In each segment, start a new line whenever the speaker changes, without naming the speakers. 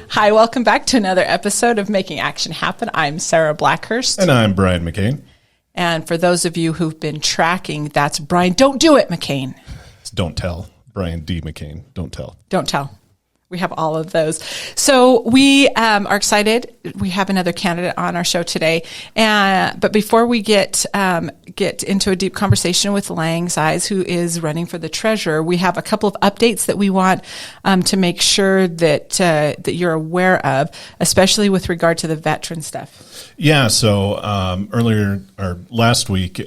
Hi, welcome back to another episode of Making Action Happen. I'm Sarah Blackhurst.
And I'm Brian McCain.
And for those of you who've been tracking, that's Brian. Don't do it, McCain.
Don't tell. Brian D. McCain. Don't tell.
Don't tell. We have all of those. So we are excited. We have another candidate on our show today. But before we get into a deep conversation with Lang Sias, who is running for the treasurer, we have a couple of updates that we want to make sure that you're aware of, especially with regard to the veteran stuff.
Yeah. So last week,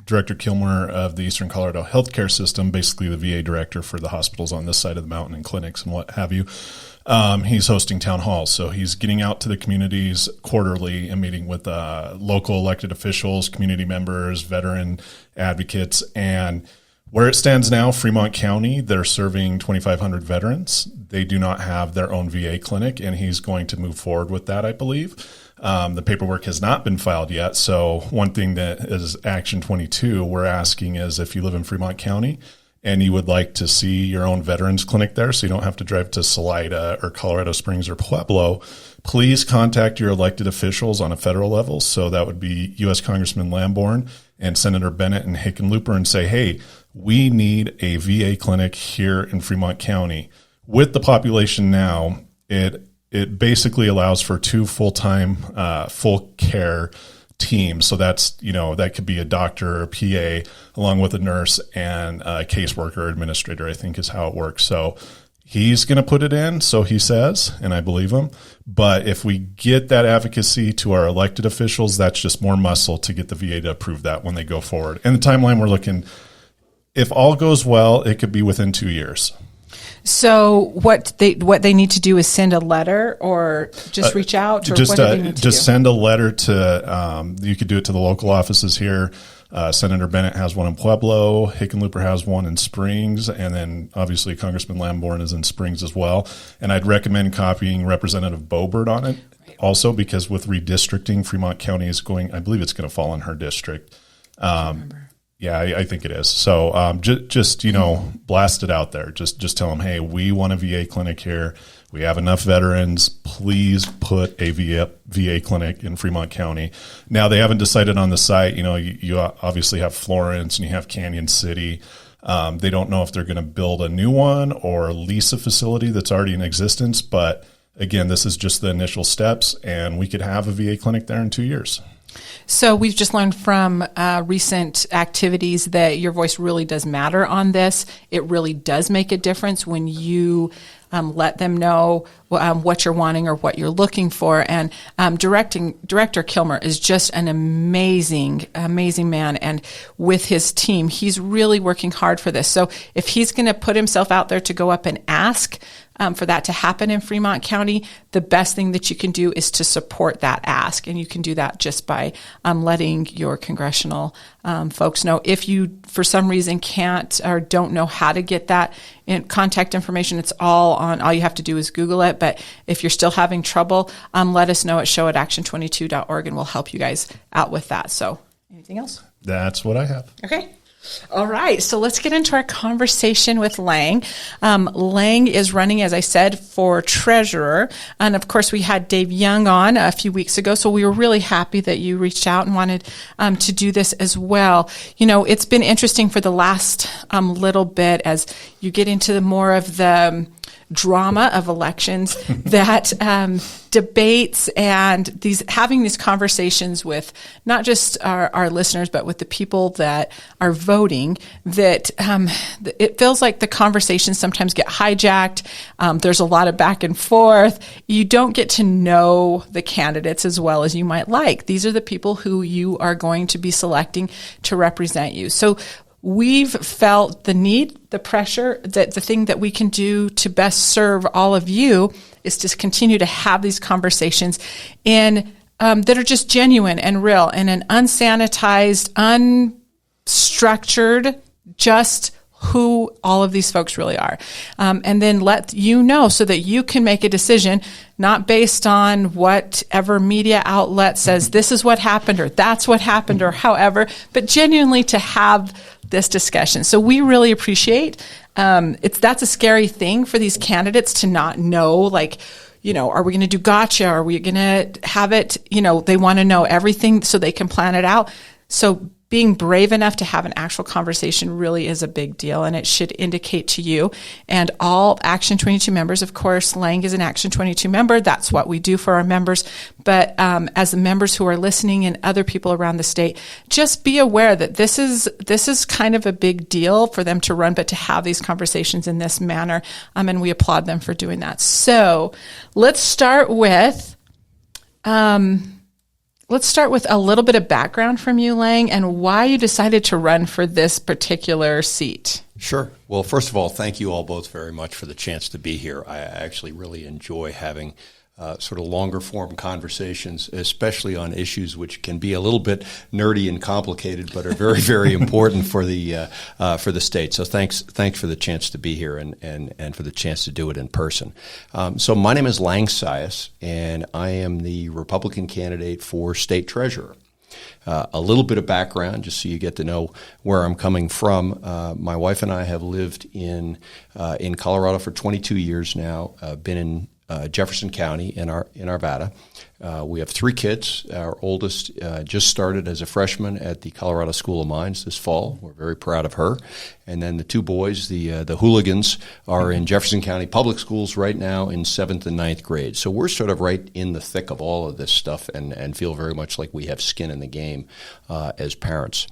Director Kilmer of the Eastern Colorado Healthcare System, basically the VA director for the hospitals on this side of the mountain and clinics and what have you, he's hosting town halls. So he's getting out to the communities quarterly and meeting with local elected officials, community members, veteran advocates. And where it stands now, Fremont County, they're serving 2,500 veterans. They do not have their own VA clinic, and he's going to move forward with that, I believe. The paperwork has not been filed yet. So one thing that is Action 22 we're asking is if you live in Fremont County and you would like to see your own veterans clinic there so you don't have to drive to Salida or Colorado Springs or Pueblo, please contact your elected officials on a federal level. So that would be U.S. Congressman Lamborn and Senator Bennett and Hickenlooper and say, hey, we need a VA clinic here in Fremont County. With the population now, it basically allows for 2 full-time, full care teams. So that's, that could be a doctor or a PA along with a nurse and a caseworker or administrator, I think is how it works. So he's going to put it in, so he says, and I believe him. But if we get that advocacy to our elected officials, that's just more muscle to get the VA to approve that when they go forward. And the timeline we're looking, if all goes well, it could be within 2 years.
So what they need to do is send a letter or just reach out? Or what do they need to do?
Send a letter to, you could do it to the local offices here. Senator Bennett has one in Pueblo. Hickenlooper has one in Springs. And then obviously Congressman Lamborn is in Springs as well. And I'd recommend copying Representative Boebert on it also, because with redistricting, Fremont County is I believe it's going to fall in her district. Yeah, I think it is. So just blast it out there. Just tell them, hey, we want a VA clinic here. We have enough veterans. Please put a VA clinic in Fremont County. Now, they haven't decided on the site. You obviously have Florence and you have Canyon City. They don't know if they're going to build a new one or lease a facility that's already in existence. But again, this is just the initial steps, and we could have a VA clinic there in 2 years.
So we've just learned from recent activities that your voice really does matter on this. It really does make a difference when you let them know what you're wanting or what you're looking for. And Director Kilmer is just an amazing man. And with his team, he's really working hard for this. So if he's going to put himself out there to go up and ask for that to happen in Fremont County, the best thing that you can do is to support that ask. And you can do that just by letting your congressional folks know. If you, for some reason, can't or don't know how to get that contact information, it's all you have to do is Google it. But if you're still having trouble, let us know at show@action22.org and we'll help you guys out with that. So anything else?
That's what I have.
Okay. All right, so let's get into our conversation with Lang. Lang is running, as I said, for treasurer. And of course, we had Dave Young on a few weeks ago, so we were really happy that you reached out and wanted to do this as well. It's been interesting for the last little bit as you get into more of the drama of elections, that debates and having these conversations with not just our listeners, but with the people that are voting, that it feels like the conversations sometimes get hijacked. There's a lot of back and forth. You don't get to know the candidates as well as you might like. These are the people who you are going to be selecting to represent you. So we've felt the need, the pressure, that the thing that we can do to best serve all of you is to continue to have these conversations that are just genuine and real, in an unsanitized, unstructured, just who all of these folks really are. And then let you know so that you can make a decision, not based on whatever media outlet says this is what happened or that's what happened or however, but genuinely to have this discussion. So we really appreciate, that's a scary thing for these candidates to not know, are we going to do gotcha? Are we going to have it, they want to know everything so they can plan it out. So being brave enough to have an actual conversation really is a big deal, and it should indicate to you and all Action 22 members. Of course, Lang is an Action 22 member. That's what we do for our members. But as the members who are listening and other people around the state, just be aware that this is kind of a big deal for them to run, but to have these conversations in this manner, and we applaud them for doing that. So let's start with a little bit of background from you, Lang, and why you decided to run for this particular seat.
Sure. Well, first of all, thank you all both very much for the chance to be here. I actually really enjoy having sort of longer form conversations, especially on issues which can be a little bit nerdy and complicated, but are very, very important for the state. So thanks for the chance to be here and for the chance to do it in person. So my name is Lang Sias, and I am the Republican candidate for state treasurer. A little bit of background, just so you get to know where I'm coming from. My wife and I have lived in Colorado for 22 years now. Been in Jefferson County in Arvada. We have 3 kids. Our oldest just started as a freshman at the Colorado School of Mines this fall. We're very proud of her. And then the 2 boys, the hooligans, are in Jefferson County Public Schools right now in 7th and 9th grade. So we're sort of right in the thick of all of this stuff and feel very much like we have skin in the game as parents.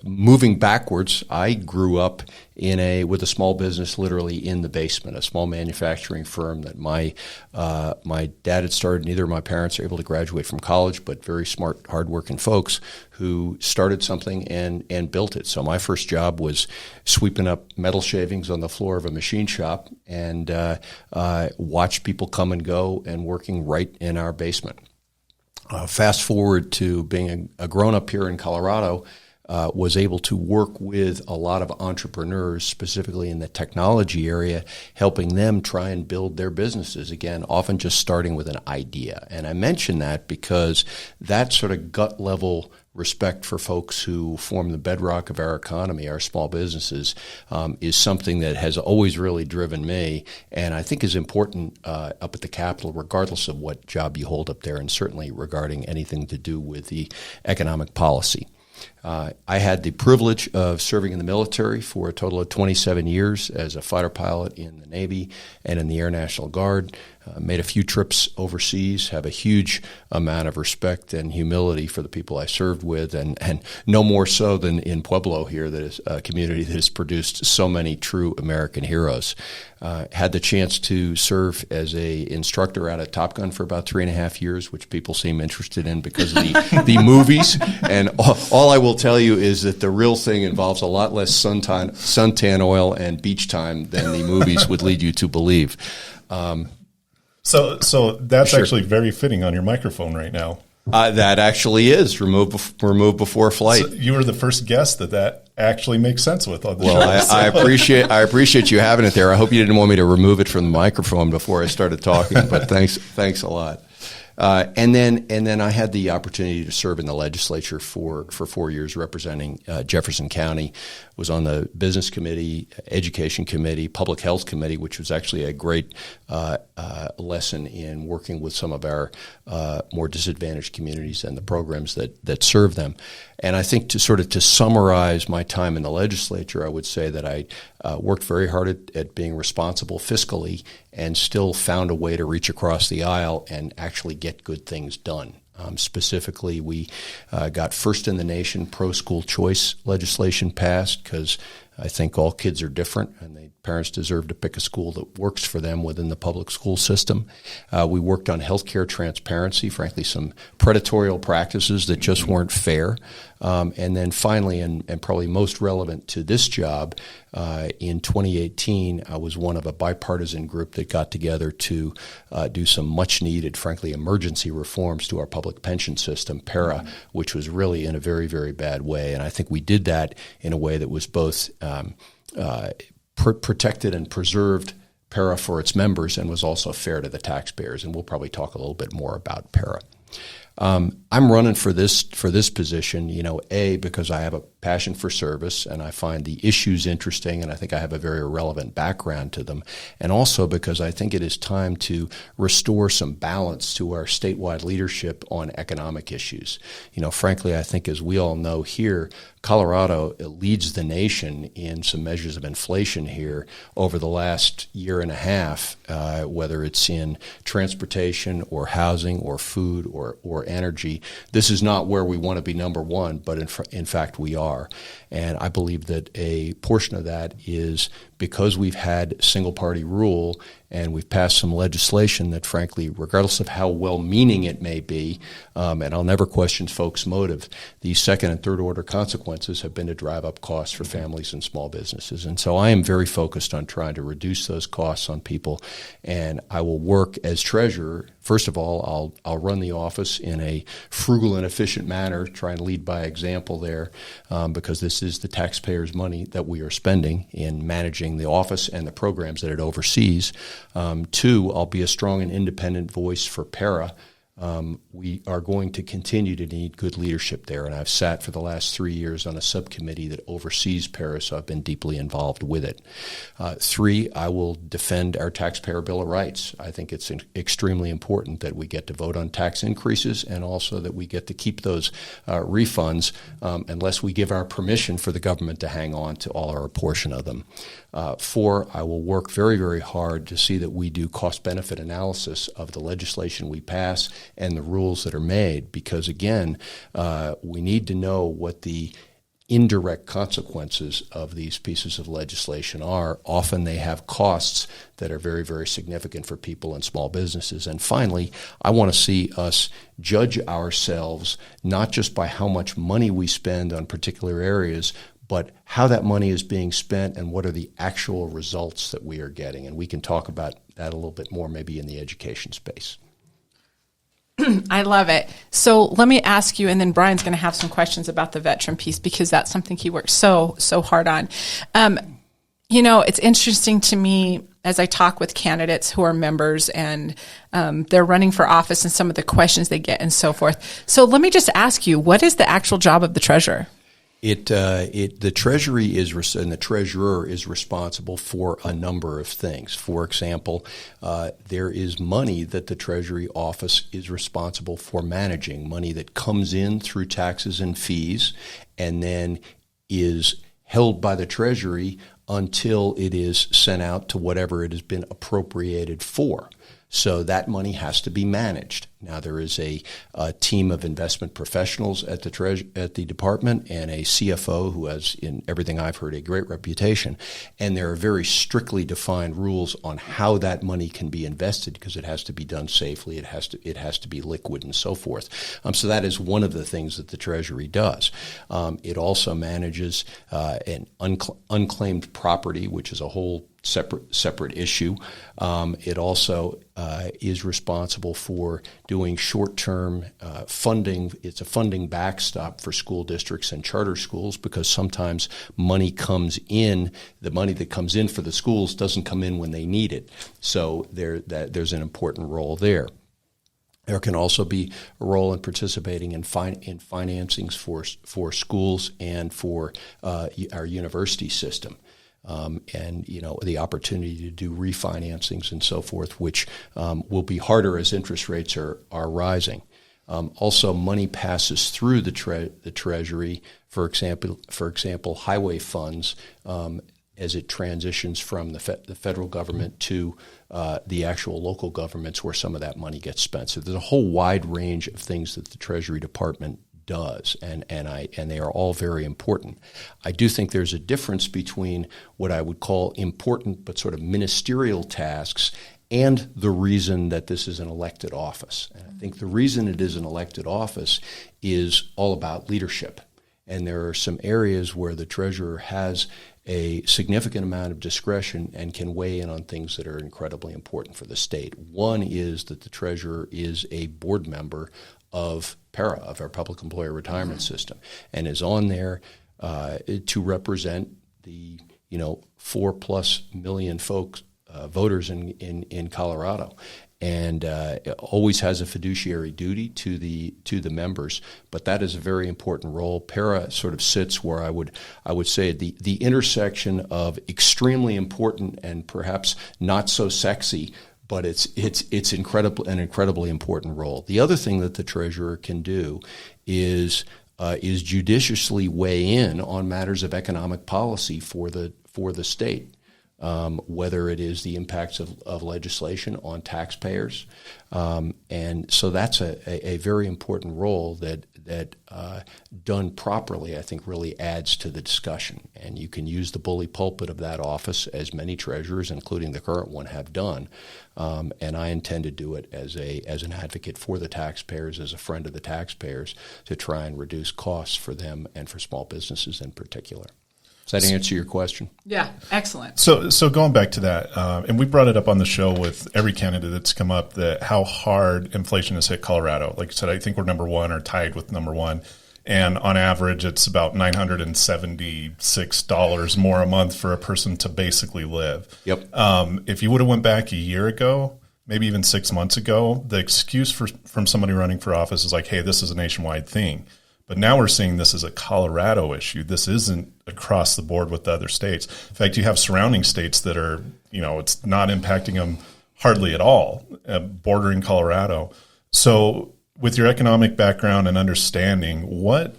Moving backwards, I grew up with a small business literally in the basement, a small manufacturing firm that my dad had started. Neither of my parents are able to graduate from college, but very smart, hardworking folks who started something and built it. So my first job was sweeping up metal shavings on the floor of a machine shop and watched people come and go and working right in our basement. Fast forward to being a grown-up here in Colorado, was able to work with a lot of entrepreneurs, specifically in the technology area, helping them try and build their businesses, again, often just starting with an idea. And I mention that because that sort of gut-level respect for folks who form the bedrock of our economy, our small businesses, is something that has always really driven me, and I think is important up at the Capitol, regardless of what job you hold up there, and certainly regarding anything to do with the economic policy. I had the privilege of serving in the military for a total of 27 years as a fighter pilot in the Navy and in the Air National Guard. Made a few trips overseas, have a huge amount of respect and humility for the people I served with, and no more so than in Pueblo here, that is a community that has produced so many true American heroes. Had the chance to serve as a instructor out at Top Gun for about 3.5 years, which people seem interested in because of the movies. And all I will tell you is that the real thing involves a lot less suntan oil and beach time than the movies would lead you to believe.
So that's
Sure.
actually very fitting on your microphone right now.
That actually is removed before flight.
So you were the first guest that actually makes sense with on the
Well,
show.
I appreciate you having it there. I hope you didn't want me to remove it from the microphone before I started talking, but thanks a lot. And then I had the opportunity to serve in the legislature for 4 years representing Jefferson County. Was on the business committee, education committee, public health committee, which was actually a great lesson in working with some of our more disadvantaged communities and the programs that serve them. And I think to summarize my time in the legislature, I would say that I worked very hard at being responsible fiscally and still found a way to reach across the aisle and actually get good things done. Specifically, we got first in the nation pro-school choice legislation passed because I think all kids are different and parents deserve to pick a school that works for them within the public school system. We worked on healthcare transparency, frankly, some predatory practices that just weren't fair. And then finally, and probably most relevant to this job, in 2018, I was one of a bipartisan group that got together to do some much-needed, frankly, emergency reforms to our public pension system, PARA, which was really in a very, very bad way. And I think we did that in a way that was both protected and preserved PARA for its members and was also fair to the taxpayers. And we'll probably talk a little bit more about PARA. I'm running for this position, A, because I have a passion for service and I find the issues interesting and I think I have a very relevant background to them, and also because I think it is time to restore some balance to our statewide leadership on economic issues. Frankly, I think as we all know here, Colorado leads the nation in some measures of inflation here over the last year and a half, whether it's in transportation or housing or food or energy. This is not where we want to be number one, but in fact we are. And I believe that a portion of that is because we've had single-party rule and we've passed some legislation that, frankly, regardless of how well-meaning it may be, and I'll never question folks' motive, these second and third-order consequences have been to drive up costs for families and small businesses. And so I am very focused on trying to reduce those costs on people, and I will work as treasurer. First of all, I'll run the office in a frugal and efficient manner, try and lead by example there, because this is the taxpayers' money that we are spending in managing the office and the programs that it oversees. Two, I'll be a strong and independent voice for para. We are going to continue to need good leadership there, and I've sat for the last 3 years on a subcommittee that oversees para, so I've been deeply involved with it. Three, I will defend our taxpayer Bill of Rights. I think it's extremely important that we get to vote on tax increases and also that we get to keep those refunds unless we give our permission for the government to hang on to all or a portion of them. Four, I will work very, very hard to see that we do cost-benefit analysis of the legislation we pass and the rules that are made, because, again, we need to know what the indirect consequences of these pieces of legislation are. Often they have costs that are very, very significant for people and small businesses. And finally, I want to see us judge ourselves not just by how much money we spend on particular areas, but how that money is being spent and what are the actual results that we are getting. And we can talk about that a little bit more maybe in the education space.
I love it. So let me ask you, and then Brian's going to have some questions about the veteran piece because that's something he works so hard on. It's interesting to me as I talk with candidates who are members and they're running for office and some of the questions they get and so forth. So let me just ask you, what is the actual job of the treasurer?
The Treasury and the treasurer is responsible for a number of things. For example, there is money that the Treasury office is responsible for managing, money that comes in through taxes and fees and then is held by the Treasury until it is sent out to whatever it has been appropriated for. So that money has to be managed. Now, there is a team of investment professionals at the department and a CFO who has, in everything I've heard, a great reputation. And there are very strictly defined rules on how that money can be invested because it has to be done safely. It has to be liquid and so forth. So that is one of the things that the Treasury does. It also manages an unclaimed property, which is a whole separate issue. It also is responsible for doing short-term funding. It's a funding backstop for school districts and charter schools because sometimes money comes in. The money that comes in for the schools doesn't come in when they need it. So there's an important role there. There can also be a role in participating in financings for schools and for our university system. And the opportunity to do refinancings and so forth, which will be harder as interest rates are rising. Also, money passes through the Treasury. For example, highway funds as it transitions from the federal government to the actual local governments where some of that money gets spent. So there's a whole wide range of things that the Treasury Department does, and they are all very important. I do think there's a difference between what I would call important but sort of ministerial tasks and the reason that this is an elected office. And I think the reason it is an elected office is all about leadership. And there are some areas where the treasurer has a significant amount of discretion and can weigh in on things that are incredibly important for the state. One is that the treasurer is a board member of PARA, of our Public Employer Retirement System, and is on there to represent the 4+ million folks, voters in Colorado. and it always has a fiduciary duty to the members. But that is a very important role. Para sort of sits where I would say the intersection of extremely important and perhaps not so sexy, but it's an incredibly important role. The other thing that the treasurer can do is judiciously weigh in on matters of economic policy for the state. Whether it is the impacts of legislation on taxpayers. And so that's a very important role that done properly, I think, really adds to the discussion. And you can use the bully pulpit of that office, as many treasurers, including the current one, have done. And I intend to do it as an advocate for the taxpayers, as a friend of the taxpayers, to try and reduce costs for them and for small businesses in particular. Does that answer your question?
Yeah, excellent.
So going back to that, and we brought it up on the show with every candidate that's come up, that how hard inflation has hit Colorado. Like I said, I think we're number one or tied with number one. And on average, it's about $976 more a month for a person to basically live.
Yep.
If you would have went back a year ago, maybe even 6 months ago, the excuse from somebody running for office is like, hey, this is a nationwide thing. But now we're seeing this as a Colorado issue. This isn't across the board with the other states. In fact, you have surrounding states that are, it's not impacting them hardly at all, bordering Colorado. So with your economic background and understanding, what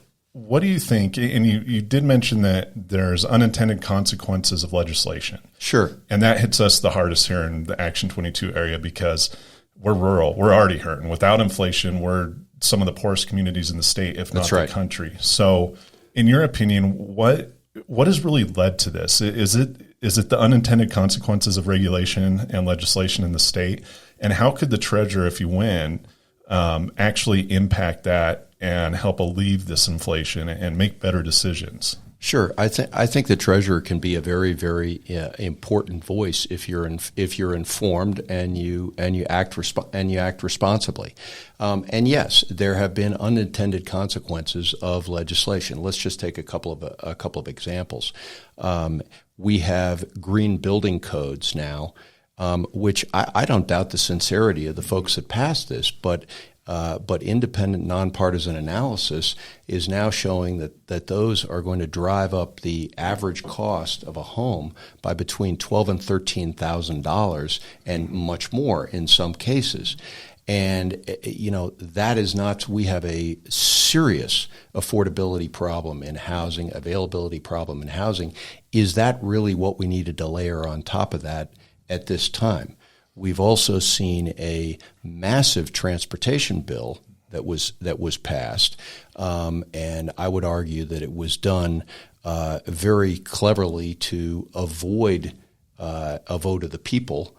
do you think? And you did mention that there's unintended consequences of legislation.
Sure.
And that hits us the hardest here in the Action 22 area because we're rural. We're already hurting. Without inflation, we're some of the poorest communities in the state, if not the country. So in your opinion, what has really led to this? Is it the unintended consequences of regulation and legislation in the state? And how could the treasurer, if you win, actually impact that and help alleviate this inflation and make better decisions?
Sure, I think the treasurer can be a very, very important voice if you're informed and you act responsibly. And yes, there have been unintended consequences of legislation. Let's just take a couple of examples. We have green building codes now, which I don't doubt the sincerity of the folks that passed this, but independent, nonpartisan analysis is now showing that those are going to drive up the average cost of a home by between $12,000 and $13,000 and much more in some cases. And, that is not, we have a serious affordability problem in housing, availability problem in housing. Is that really what we needed to layer on top of that at this time? We've also seen a massive transportation bill that was passed, and I would argue that it was done very cleverly to avoid a vote of the people.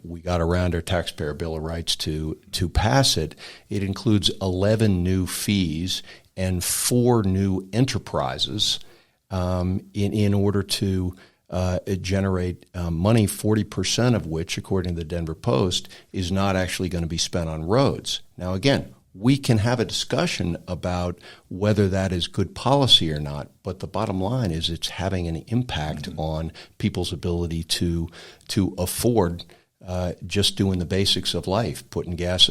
We got around our taxpayer Bill of Rights to pass it. It includes 11 new fees and 4 new enterprises in order to generate money, 40% of which, according to the Denver Post, is not actually going to be spent on roads. Now, again, we can have a discussion about whether that is good policy or not, but the bottom line is it's having an impact on people's ability to afford just doing the basics of life, putting gas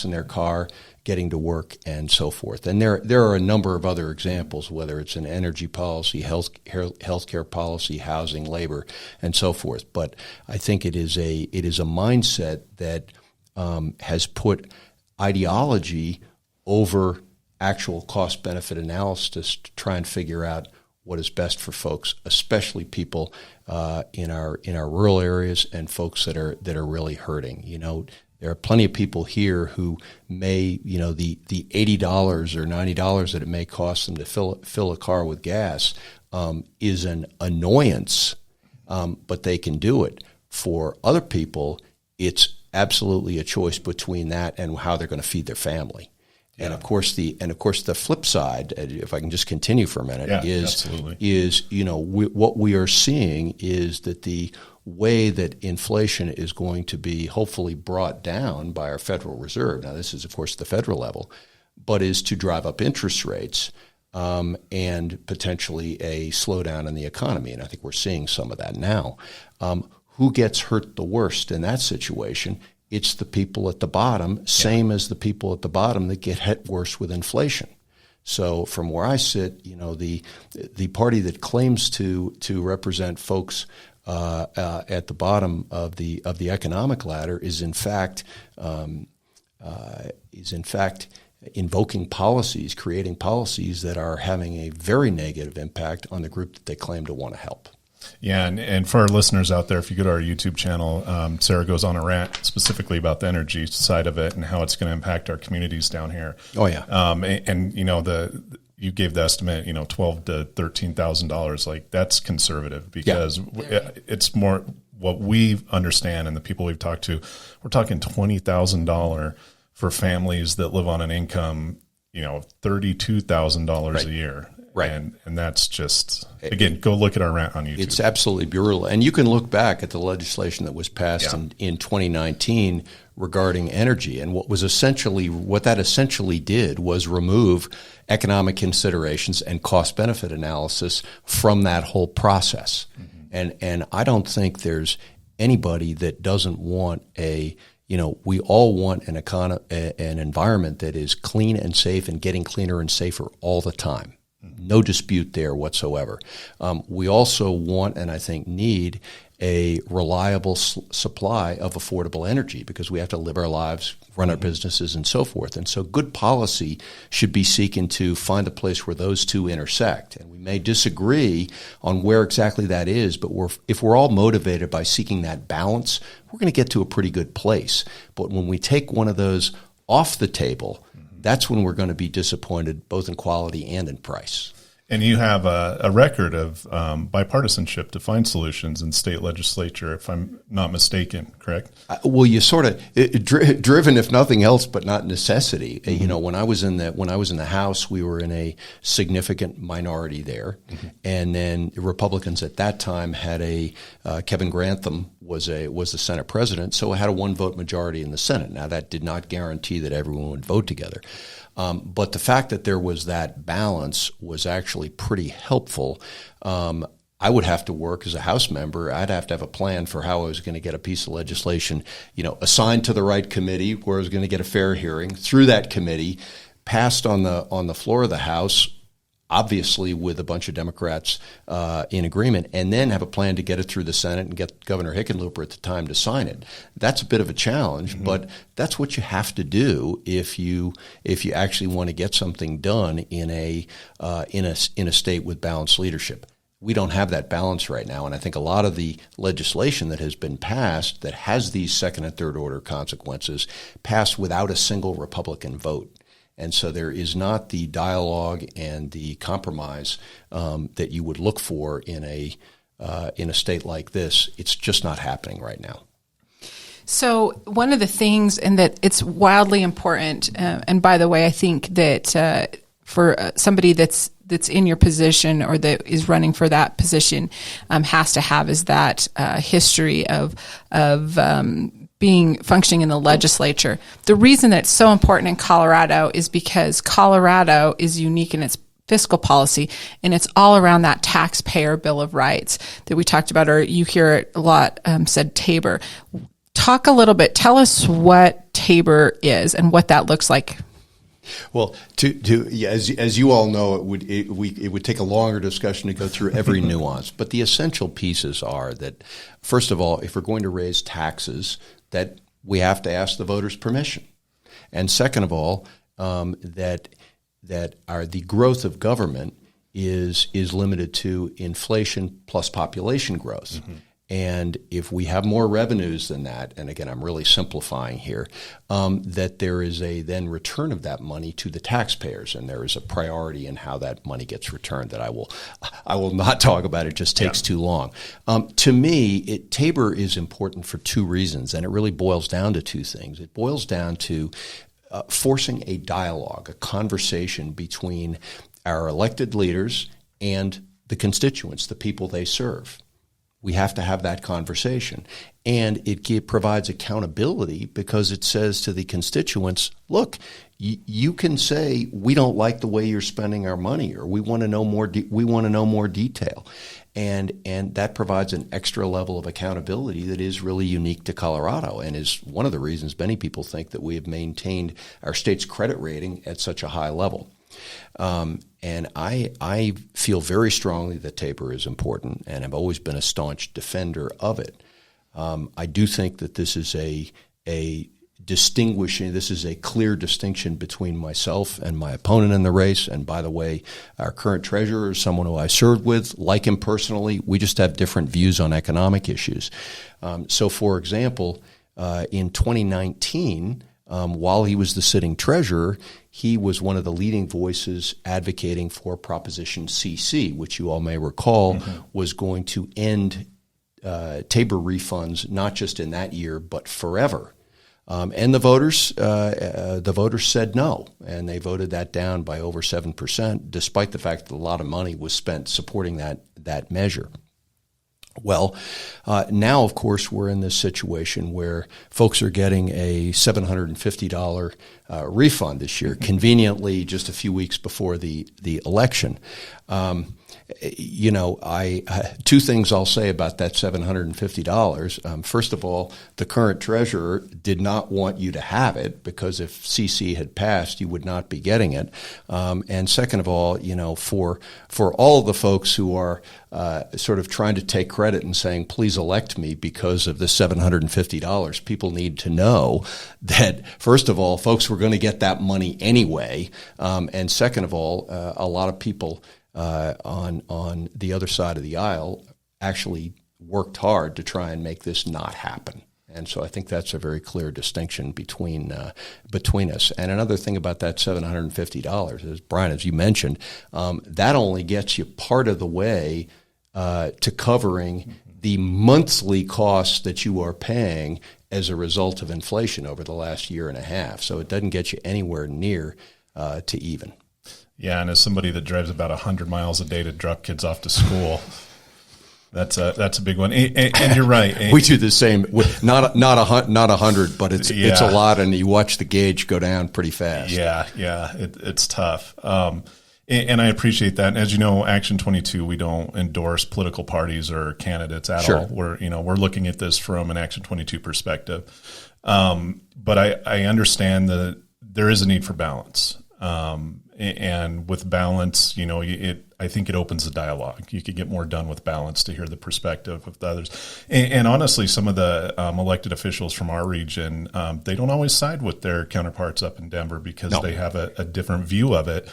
in their car, getting to work, and so forth. And there are a number of other examples, whether it's an energy policy, healthcare policy, housing, labor, and so forth. But I think it is a mindset that has put ideology over actual cost-benefit analysis to try and figure out what is best for folks, especially people in our rural areas and folks that are really hurting. There are plenty of people here who may, the $80 or $90 that it may cost them to fill a car with gas is an annoyance, but they can do it. For other people, it's absolutely a choice between that and how they're going to feed their family. Yeah. And of course the flip side, if I can just continue for a minute, what we are seeing is that the way that inflation is going to be hopefully brought down by our Federal Reserve. Now, this is, of course, the federal level, but is to drive up interest rates and potentially a slowdown in the economy. And I think we're seeing some of that now. Who gets hurt the worst in that situation? it's the people at the bottom, same as the people at the bottom that get hit worse with inflation. So from where I sit, the party that claims to represent folks at the bottom of the economic ladder is in fact invoking policies, creating policies that are having a very negative impact on the group that they claim to want to help.
Yeah, and for our listeners out there, if you go to our YouTube channel, Sarah goes on a rant specifically about the energy side of it and how it's going to impact our communities down here.
Oh yeah,
and you gave the estimate, $12,000 to $13,000. Like, that's conservative because it's more what we understand and the people we've talked to. We're talking $20,000 for families that live on an income, $32,000 a year.
Right.
And that's just, again, go look at our rant on YouTube.
It's absolutely brutal. And you can look back at the legislation that was passed in 2019 regarding energy. And what that essentially did was remove economic considerations and cost-benefit analysis from that whole process. Mm-hmm. And I don't think there's anybody that doesn't want we all want an environment that is clean and safe and getting cleaner and safer all the time. No dispute there whatsoever. We also want, and I think need, a reliable supply of affordable energy because we have to live our lives, run our businesses, and so forth. And so good policy should be seeking to find a place where those two intersect. And we may disagree on where exactly that is, but if we're all motivated by seeking that balance, we're going to get to a pretty good place. But when we take one of those off the table, that's when we're going to be disappointed both in quality and in price.
And you have a record of bipartisanship to find solutions in state legislature, if I'm not mistaken, correct?
Well, you sort of driven, if nothing else, but not necessity. Mm-hmm. When I was in the House, we were in a significant minority there, mm-hmm. and then the Republicans at that time had Kevin Grantham was the Senate president, so it had a 1-vote majority in the Senate. Now that did not guarantee that everyone would vote together. But the fact that there was that balance was actually pretty helpful. I would have to work as a House member. I'd have to have a plan for how I was going to get a piece of legislation, assigned to the right committee where I was going to get a fair hearing, through that committee, passed on the floor of the House, obviously with a bunch of Democrats in agreement, and then have a plan to get it through the Senate and get Governor Hickenlooper at the time to sign it. That's a bit of a challenge, mm-hmm. but that's what you have to do if you actually want to get something done in a state with balanced leadership. We don't have that balance right now, and I think a lot of the legislation that has been passed that has these second and third order consequences passed without a single Republican vote. And so there is not the dialogue and the compromise that you would look for in a state like this. It's just not happening right now.
So one of the things, and that it's wildly important, and by the way, I think that for somebody that's in your position or that is running for that position has to have is that history of functioning in the legislature. The reason that it's so important in Colorado is because Colorado is unique in its fiscal policy, and it's all around that taxpayer bill of rights that we talked about, or you hear it a lot said TABOR. Talk a little bit. Tell us what TABOR is and what that looks like.
Well, as you all know, it would take a longer discussion to go through every nuance. But the essential pieces are that, first of all, if we're going to raise taxes, that we have to ask the voters' permission, and second of all, that the growth of government is limited to inflation plus population growth. Mm-hmm. And if we have more revenues than that, and again, I'm really simplifying here, that there is a then return of that money to the taxpayers, and there is a priority in how that money gets returned that I will not talk about. It just takes too long. To me, TABOR is important for two reasons, and it really boils down to two things. It boils down to forcing a dialogue, a conversation between our elected leaders and the constituents, the people they serve. We have to have that conversation. And it provides accountability because it says to the constituents, look, you can say, we don't like the way you're spending our money, or we want to know more detail. And that provides an extra level of accountability that is really unique to Colorado and is one of the reasons many people think that we have maintained our state's credit rating at such a high level. And I feel very strongly that taper is important, and have always been a staunch defender of it. I do think that this is a clear distinction between myself and my opponent in the race. And by the way, our current treasurer is someone who I served with, like him personally. We just have different views on economic issues. So, for example, in 2019, while he was the sitting treasurer, he was one of the leading voices advocating for Proposition CC, which you all may recall was going to end TABOR refunds, not just in that year, but forever. And the voters said no, and they voted that down by over 7%, despite the fact that a lot of money was spent supporting that measure. Well, now, of course, we're in this situation where folks are getting a $750 refund this year, conveniently just a few weeks before the election. Two things I'll say about that $750. First of all, the current treasurer did not want you to have it, because if CC had passed, you would not be getting it. And second of all, for all of the folks who are sort of trying to take credit and saying, please elect me because of the $750, people need to know that, first of all, folks were going to get that money anyway. And second of all, a lot of people on the other side of the aisle actually worked hard to try and make this not happen. And so I think that's a very clear distinction between us. And another thing about that $750 is, Brian, as you mentioned, that only gets you part of the way to covering the monthly costs that you are paying as a result of inflation over the last year and a half. So it doesn't get you anywhere near to even.
Yeah, and as somebody that drives about 100 miles a day to drop kids off to school, that's a big one. And you're right.
We do the same. Not 100, but it's a lot, and you watch the gauge go down pretty fast.
Yeah, it's tough. And I appreciate that. And as you know, Action 22, we don't endorse political parties or candidates at all. We're looking at this from an Action 22 perspective. But I understand that there is a need for balance. And with balance, I think it opens the dialogue. You could get more done with balance to hear the perspective of the others. And honestly, some of the elected officials from our region, they don't always side with their counterparts up in Denver because they have a different view of it.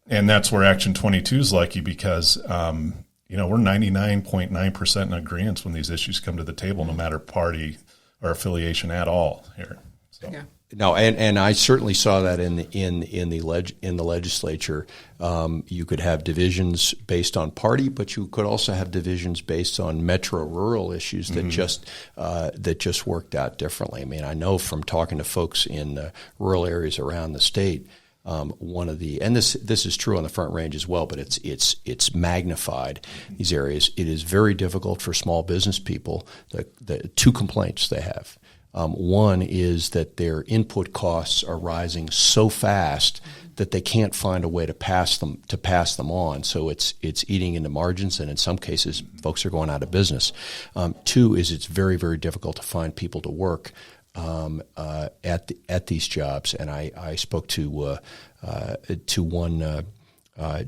And that's where Action 22 is lucky because, we're 99.9% in agreement when these issues come to the table, no matter party or affiliation at all here. So.
Yeah.
No, and I certainly saw that in the legislature. You could have divisions based on party, but you could also have divisions based on metro-rural issues that just worked out differently. I mean, I know from talking to folks in rural areas around the state, this is true on the Front Range as well, but it's magnified. These areas, it is very difficult for small business people. The two complaints they have. One is that their input costs are rising so fast that they can't find a way to pass them on. So it's eating into margins, and in some cases, folks are going out of business. Two is it's very, very difficult to find people to work at these jobs. And I spoke to one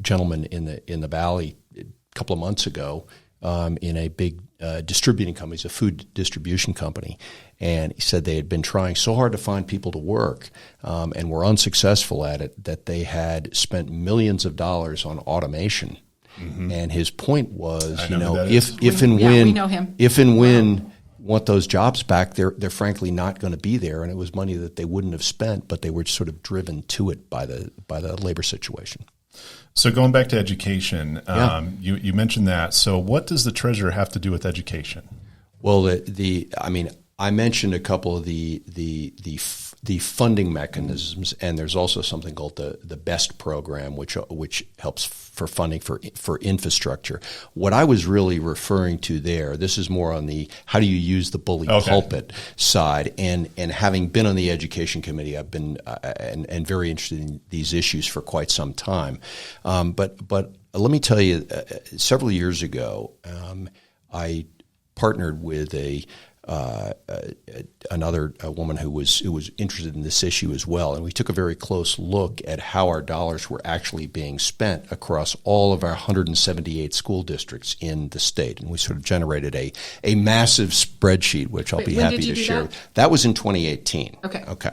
gentleman in the Valley a couple of months ago in a big distributing company. It's a food distribution company. And he said they had been trying so hard to find people to work and were unsuccessful at it that they had spent millions of dollars on automation. Mm-hmm. And his point was, if and when want those jobs back, they're frankly not going to be there. And it was money that they wouldn't have spent, but they were sort of driven to it by the labor situation.
So going back to education, you mentioned that. So what does the treasurer have to do with education?
Well, I mentioned a couple of the funding mechanisms, and there's also something called the BEST program, which helps for funding for infrastructure. What I was really referring to there, this is more on the how do you use the bully pulpit side, and having been on the education committee, I've been and very interested in these issues for quite some time. But let me tell you, several years ago, I partnered with another woman who was interested in this issue as well, and we took a very close look at how our dollars were actually being spent across all of our 178 school districts in the state, and we sort of generated a massive spreadsheet, which I'll be happy to share. That was in 2018. Okay.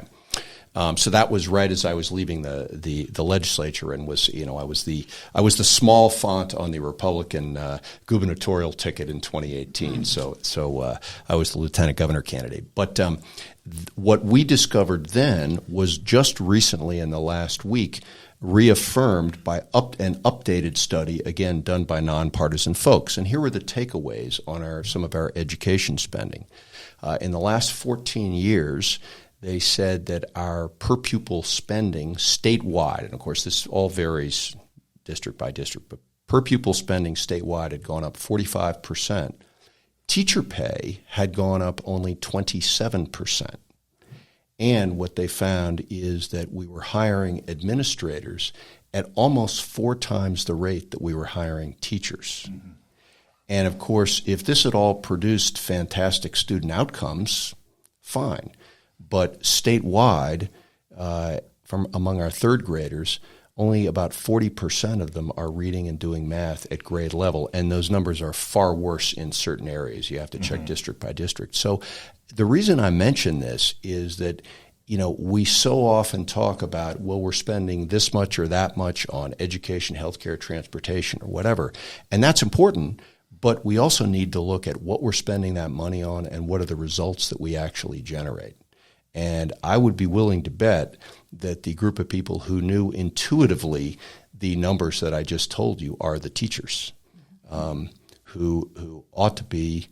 So that was right as I was leaving the legislature, and I was the small font on the Republican gubernatorial ticket in 2018. So I was the lieutenant governor candidate. But what we discovered then was just recently in the last week reaffirmed by an updated study, again done by nonpartisan folks. And here were the takeaways on some of our education spending. In the last 14 years, they said that our per pupil spending statewide, and of course this all varies district by district, but per pupil spending statewide had gone up 45%. Teacher pay had gone up only 27%. And what they found is that we were hiring administrators at almost 4 times the rate that we were hiring teachers. Mm-hmm. And of course, if this had all produced fantastic student outcomes, fine. But statewide, from among our third graders, only about 40% of them are reading and doing math at grade level, and those numbers are far worse in certain areas. You have to check district by district. So the reason I mention this is that, we so often talk about, well, we're spending this much or that much on education, healthcare, transportation, or whatever, and that's important. But we also need to look at what we're spending that money on and what are the results that we actually generate. And I would be willing to bet that the group of people who knew intuitively the numbers that I just told you are the teachers, who ought to be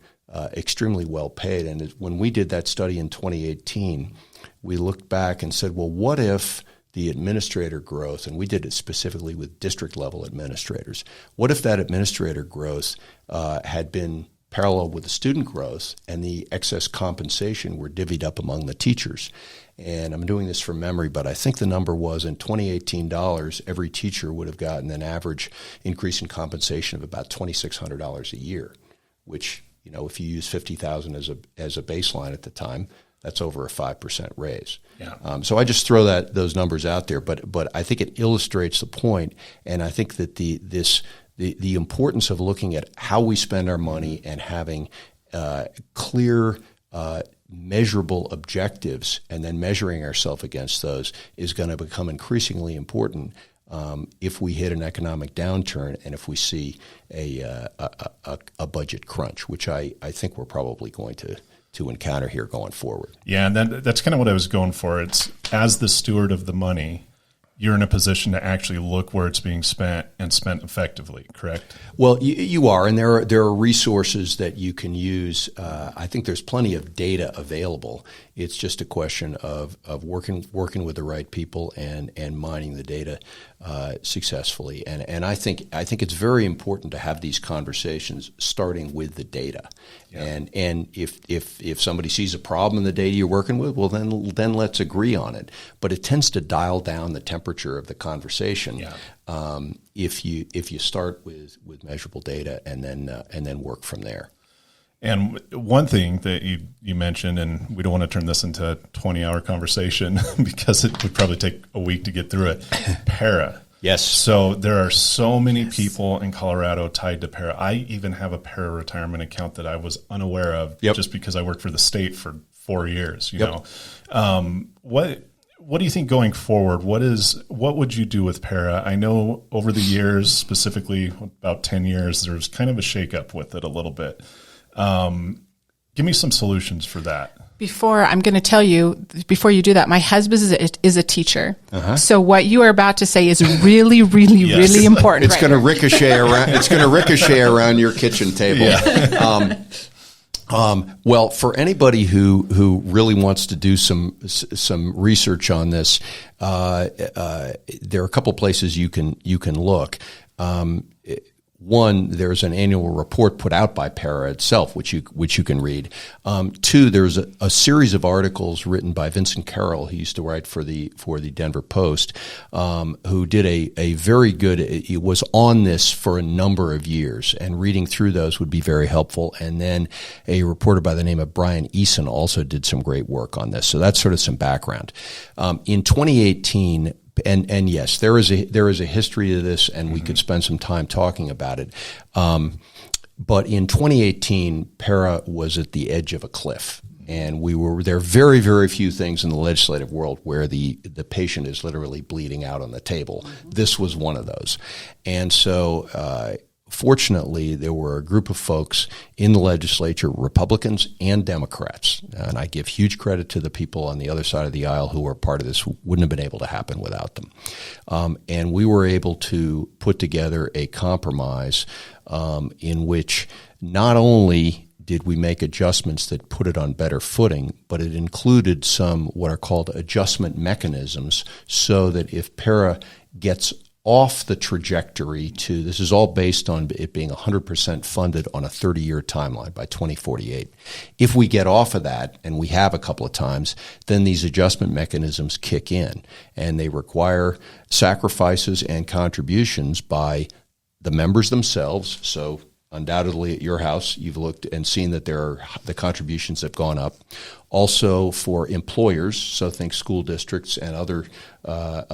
extremely well paid. And when we did that study in 2018, we looked back and said, well, what if the administrator growth, and we did it specifically with district level administrators, what if that administrator growth had been parallel with the student growth and the excess compensation were divvied up among the teachers? And I'm doing this from memory, but I think the number was in 2018 dollars, every teacher would have gotten an average increase in compensation of about $2,600 a year, which, if you use $50,000 as a baseline at the time, that's over a 5% raise. Yeah. So I just throw those numbers out there, but I think it illustrates the point, and I think that the importance of looking at how we spend our money and having clear, measurable objectives and then measuring ourselves against those is going to become increasingly important if we hit an economic downturn and if we see a budget crunch, which I think we're probably going to encounter here going forward.
Yeah, and that's kind of what I was going for. It's as the steward of the money, you're in a position to actually look where it's being spent and spent effectively, correct? Well,
you are, and there are resources that you can use. I think there's plenty of data available. It's just a question of working with the right people and mining the data successfully. And I think it's very important to have these conversations starting with the data. Yeah. And if somebody sees a problem in the data you're working with, well then let's agree on it. But it tends to dial down the temperature of the conversation. Yeah. If you start with measurable data and then work from there.
And one thing that you mentioned, and we don't want to turn this into a 20-hour conversation because it would probably take a week to get through it, para.
Yes.
So there are so many people in Colorado tied to para. I even have a para retirement account that I was unaware of just because I worked for the state for 4 years. You know, what do you think going forward? What would you do with para? I know over the years, specifically about 10 years, there's kind of a shakeup with it a little bit. Give me some solutions for that.
I'm going to tell you, before you do that, my husband is a teacher. Uh-huh. So what you are about to say is really, really, really important.
It's going to ricochet around. It's going to ricochet around your kitchen table. Yeah. Well, for anybody who really wants to do some research on this, there are a couple places you can look. one, there's an annual report put out by Para itself, which you can read. Two, there's a series of articles written by Vincent Carroll. He used to write for the Denver Post, who did a very good. He was on this for a number of years, and reading through those would be very helpful. And then a reporter by the name of Brian Eason also did some great work on this. So that's sort of some background. In 2018. And yes, there is a history to this, and we could spend some time talking about it. But in 2018, Para was at the edge of a cliff, and there are very, very few things in the legislative world where the patient is literally bleeding out on the table. This was one of those, and so. Fortunately, there were a group of folks in the legislature, Republicans and Democrats, and I give huge credit to the people on the other side of the aisle who were part of this. Wouldn't have been able to happen without them. And we were able to put together a compromise in which not only did we make adjustments that put it on better footing, but it included some what are called adjustment mechanisms so that if Para gets off the trajectory to, this is all based on it being 100% funded on a 30-year timeline by 2048. If we get off of that, and we have a couple of times, then these adjustment mechanisms kick in, and they require sacrifices and contributions by the members themselves. So undoubtedly at your house, you've looked and seen that the contributions have gone up. Also for employers, so think school districts and other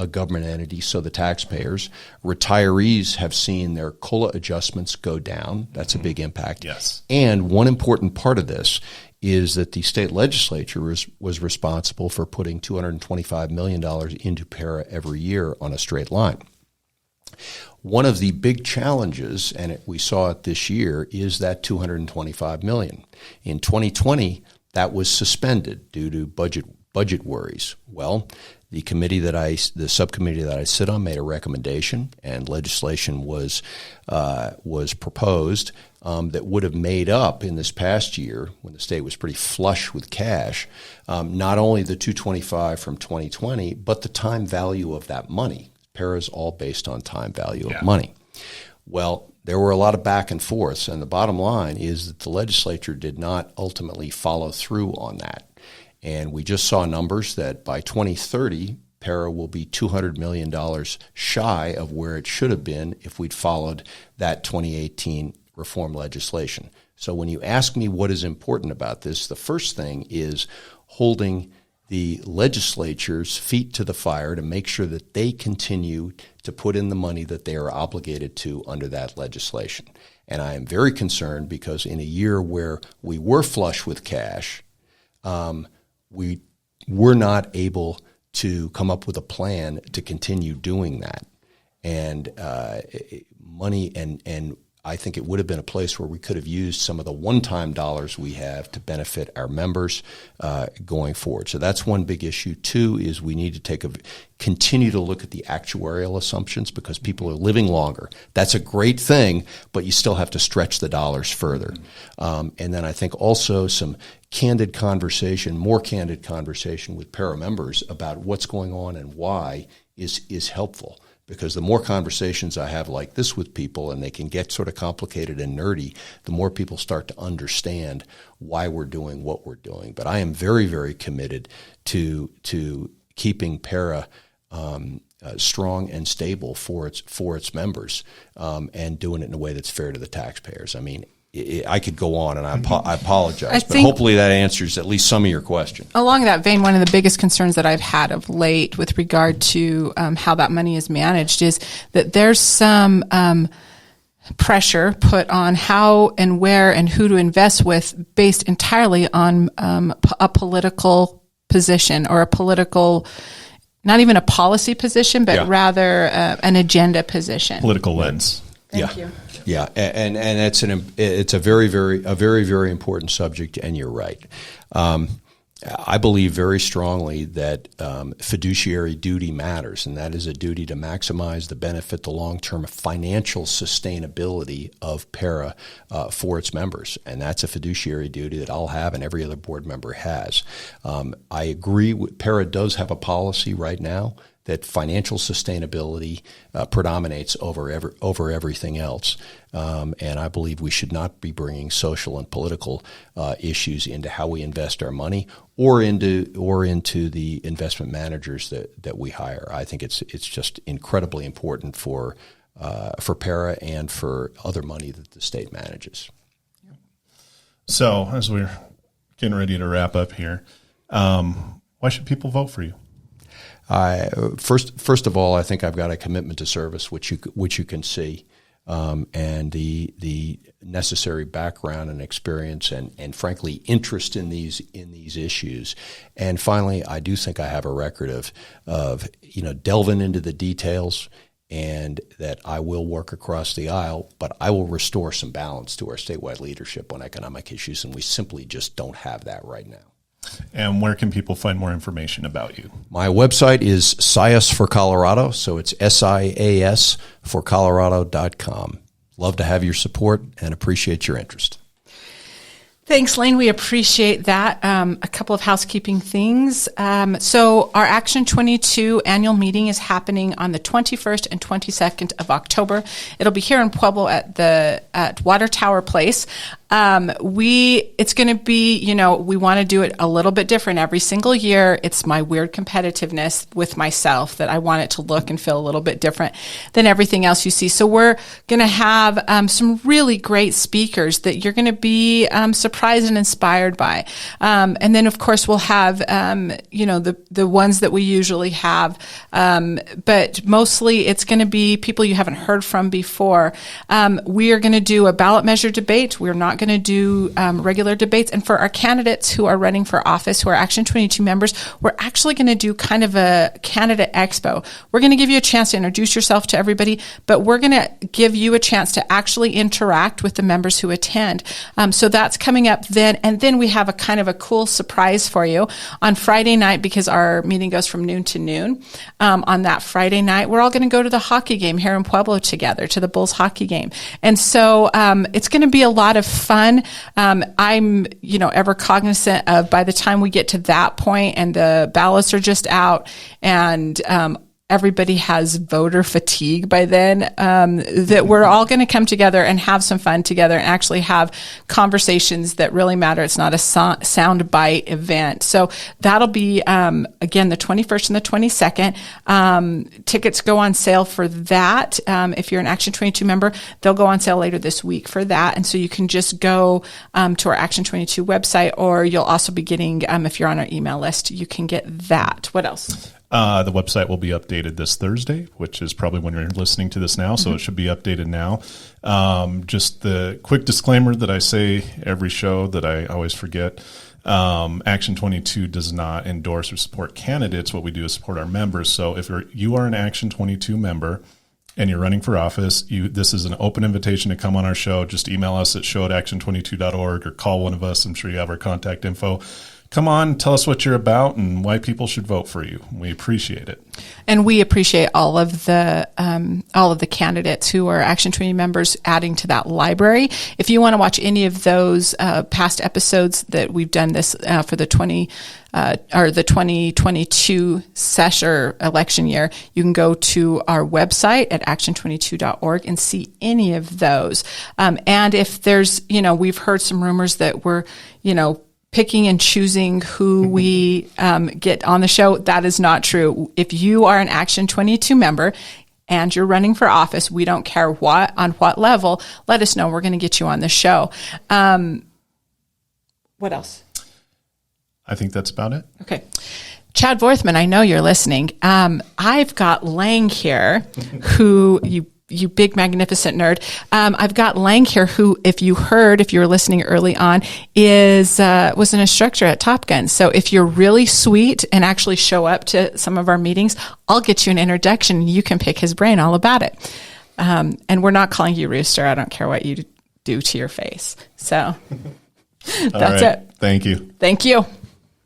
government entities, so the taxpayers. Retirees have seen their COLA adjustments go down. That's a big impact.
Yes.
And one important part of this is that the state legislature was responsible for putting $225 million into Para every year on a straight line. One of the big challenges, and we saw it this year, is that $225 million. In 2020, that was suspended due to budget worries. Well, the subcommittee that I sit on made a recommendation, and legislation was proposed that would have made up in this past year, when the state was pretty flush with cash, not only the $225 from 2020, but the time value of that money. Para is all based on time value of money. Well, there were a lot of back and forths, and the bottom line is that the legislature did not ultimately follow through on that. And we just saw numbers that by 2030, Para will be $200 million shy of where it should have been if we'd followed that 2018 reform legislation. So when you ask me what is important about this, the first thing is holding the legislature's feet to the fire to make sure that they continue to put in the money that they are obligated to under that legislation. And I am very concerned because in a year where we were flush with cash, we were not able to come up with a plan to continue doing that. And money and I think it would have been a place where we could have used some of the one-time dollars we have to benefit our members going forward. So that's one big issue. Two is we need to continue to look at the actuarial assumptions because people are living longer. That's a great thing, but you still have to stretch the dollars further. And then I think also some more candid conversation with para members about what's going on and why is helpful. Because the more conversations I have like this with people, and they can get sort of complicated and nerdy, the more people start to understand why we're doing what we're doing. But I am very, very committed to keeping para strong and stable for its members, and doing it in a way that's fair to the taxpayers. I mean, I could go on, and I apologize, but hopefully that answers at least some of your question. Along
that vein, one of the biggest concerns that I've had of late with regard to how that money is managed is that there's some pressure put on how and where and who to invest with based entirely on a political position or a political, not even a policy position, but rather an agenda position.
Political lens.
Thank you.
Yeah, and it's a very, very important subject, and you're right. I believe very strongly that fiduciary duty matters, and that is a duty to maximize the benefit, the long-term financial sustainability of para for its members, and that's a fiduciary duty that I'll have and every other board member has. I agree. Para does have a policy right now that financial sustainability predominates over everything else. And I believe we should not be bringing social and political issues into how we invest our money or into the investment managers that we hire. I think it's just incredibly important for PARA and for other money that the state manages.
So as we're getting ready to wrap up here, why should people vote for you?
First of all, I think I've got a commitment to service, which you can see, and the necessary background and experience, and frankly interest in these issues. And finally, I do think I have a record of delving into the details, and that I will work across the aisle, but I will restore some balance to our statewide leadership on economic issues, and we simply just don't have that right now.
And where can people find more information about you?
My website is Sias for Colorado, so it's SIAS for Colorado.com. Love to have your support and appreciate your interest.
Thanks, Lane. We appreciate that. A couple of housekeeping things. So our Action 22 annual meeting is happening on the 21st and 22nd of October. It'll be here in Pueblo at Water Tower Place. It's going to be, we want to do it a little bit different every single year. It's my weird competitiveness with myself that I want it to look and feel a little bit different than everything else you see. So we're going to have some really great speakers that you're going to be surprised and inspired by. And then, of course, we'll have, the ones that we usually have. But mostly it's going to be people you haven't heard from before. We are going to do a ballot measure debate. We're not going to do regular debates. And for our candidates who are running for office, who are Action 22 members, we're actually going to do kind of a candidate expo. We're going to give you a chance to introduce yourself to everybody, but we're going to give you a chance to actually interact with the members who attend. So that's coming up then. And then we have a kind of a cool surprise for you on Friday night, because our meeting goes from noon to noon. On that Friday night, we're all going to go to the hockey game here in Pueblo together, to the Bulls hockey game. And so it's going to be a lot of fun. I'm, ever cognizant of, by the time we get to that point and the ballots are just out and everybody has voter fatigue by then, that we're all going to come together and have some fun together and actually have conversations that really matter. It's not a soundbite event. So that'll be, again, the 21st and the 22nd. Tickets go on sale for that. If you're an Action 22 member, they'll go on sale later this week for that. And so you can just go to our Action 22 website, or you'll also be getting, if you're on our email list, you can get that. What else?
The website will be updated this Thursday, which is probably when you're listening to this now, so it should be updated now. Just the quick disclaimer that I say every show that I always forget. Action 22 does not endorse or support candidates. What we do is support our members. So if you are an Action 22 member and you're running for office, this is an open invitation to come on our show. Just email us at show@action22.org or call one of us. I'm sure you have our contact info. Come on, tell us what you're about and why people should vote for you. We appreciate it.
And we appreciate all of the candidates who are Action 20 members adding to that library. If you want to watch any of those past episodes that we've done this for the 2022 session or election year, you can go to our website at action22.org and see any of those. And if there's, we've heard some rumors that we're, picking and choosing who we get on the show. That is not true. If you are an Action 22 member and you're running for office, we don't care on what level, let us know. We're going to get you on the show. What else?
I think that's about it.
Okay. Chad Vorthman, I know you're listening. I've got Lang here, who you big, magnificent nerd. I've got Lang here, who, if you were listening early on, was an instructor at Top Gun. So if you're really sweet and actually show up to some of our meetings, I'll get you an introduction and you can pick his brain all about it. And we're not calling you Rooster. I don't care what you do to your face. So that's it.
Thank you.
Thank you.